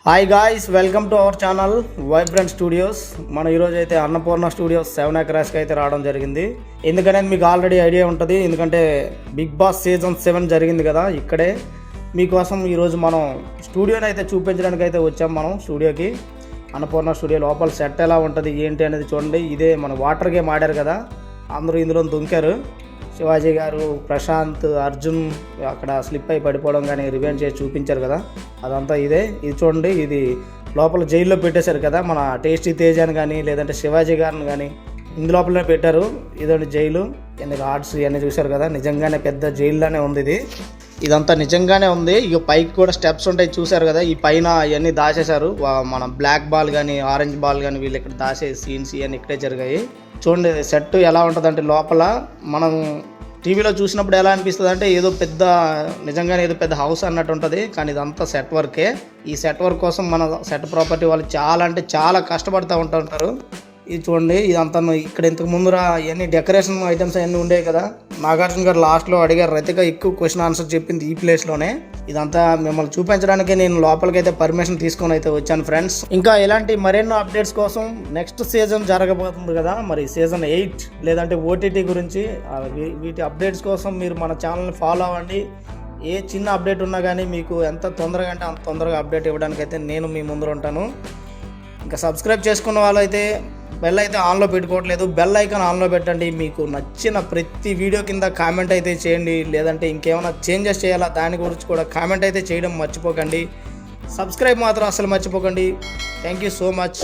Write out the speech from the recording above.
Hi guys, welcome to our channel vibrant studios. మనం ఈరోజు అయితే అన్నపూర్ణ స్టూడియోస్ 7 acresకి అయితే రావడం జరిగింది. ఎందుకనేది మీకు ఆల్రెడీ ఐడియా ఉంటుంది, ఎందుకంటే బిగ్ బాస్ సీజన్ 7 జరిగింది కదా. ఇక్కడే మీకోసం ఈరోజు మనం స్టూడియోని అయితే చూపించడానికి అయితే వచ్చాం. మనం స్టూడియోకి అన్నపూర్ణ స్టూడియో లోపల సెట్ ఎలా ఉంటుంది ఏంటి అనేది చూడండి. ఇదే మన వాటర్ గేమ్ ఆడారు కదా, అందరూ ఇందులో దుంకారు. శివాజీ గారు, ప్రశాంత్, అర్జున్ అక్కడ స్లిప్ అయి పడిపోవడం కానీ రివెంజ్ చేసి చూపించారు కదా, అదంతా ఇదే. ఇది చూడండి, ఇది లోపల జైల్లో పెట్టేశారు కదా, మన టేస్టీ తేజ్ అని కానీ లేదంటే శివాజీ గారిని కానీ ఇందులోపలనే పెట్టారు. ఇదండి జైలు. ఎందుకు ఆర్ట్స్ ఇవన్నీ చూశారు కదా, నిజంగానే పెద్ద జైల్లోనే ఉంది ఇదంతా నిజంగానే ఉంది. ఇక పైకి కూడా స్టెప్స్ ఉంటాయి చూశారు కదా, ఈ పైన ఇవన్నీ దాచేశారు. మన బ్లాక్ బాల్ కానీ ఆరెంజ్ బాల్ కానీ వీళ్ళు ఇక్కడ దాచే సీన్స్ ఇవన్నీ ఇక్కడే జరిగాయి. చూడండి సెట్ ఎలా ఉంటుందంటే, లోపల మనం టీవీలో చూసినప్పుడు ఎలా అనిపిస్తుంది అంటే ఏదో పెద్ద, నిజంగానే ఏదో పెద్ద హౌస్ అన్నట్టు ఉంటుంది, కానీ ఇదంతా సెట్ వర్కే. ఈ సెట్ వర్క్ కోసం మన సెట్ ప్రాపర్టీ వాళ్ళు చాలా అంటే చాలా కష్టపడుతూ ఉంటుంటారు. ఇది చూడండి, ఇదంతా ఇక్కడ ఇంతకు ముందురా ఇవన్నీ డెకరేషన్ ఐటమ్స్ అవన్నీ ఉండేవి కదా. నాగార్జున గారు లాస్ట్లో అడిగారు, రతిక ఎక్కువ క్వశ్చన్ ఆన్సర్ చెప్పింది ఈ ప్లేస్లోనే. ఇదంతా మిమ్మల్ని చూపించడానికి నేను లోపలికి అయితే పర్మిషన్ తీసుకొని అయితే వచ్చాను ఫ్రెండ్స్. ఇంకా ఇలాంటి మరెన్నో అప్డేట్స్ కోసం నెక్స్ట్ సీజన్ జరగబోతుంది కదా, మరి సీజన్ 8 లేదంటే ఓటీటీ గురించి వీటి అప్డేట్స్ కోసం మీరు మన ఛానల్ని ఫాలో అవ్వండి. ఏ చిన్న అప్డేట్ ఉన్నా కానీ మీకు ఎంత తొందరగా అంటే అంత తొందరగా అప్డేట్ ఇవ్వడానికైతే నేను మీ ముందర ఉంటాను. ఇంకా సబ్స్క్రైబ్ చేసుకున్న వాళ్ళైతే బెల్ అయితే ఆన్లో పెట్టుకోవట్లేదు, బెల్ ఐకాన్ ఆన్లో పెట్టండి. మీకు నచ్చిన ప్రతి వీడియో కింద కామెంట్ అయితే చేయండి, లేదంటే ఇంకేమైనా చేంజెస్ చేయాలా దాని గురించి కూడా కామెంట్ అయితే చేయడం మర్చిపోకండి. సబ్స్క్రైబ్ మాత్రం అసలు మర్చిపోకండి. Thank you so much.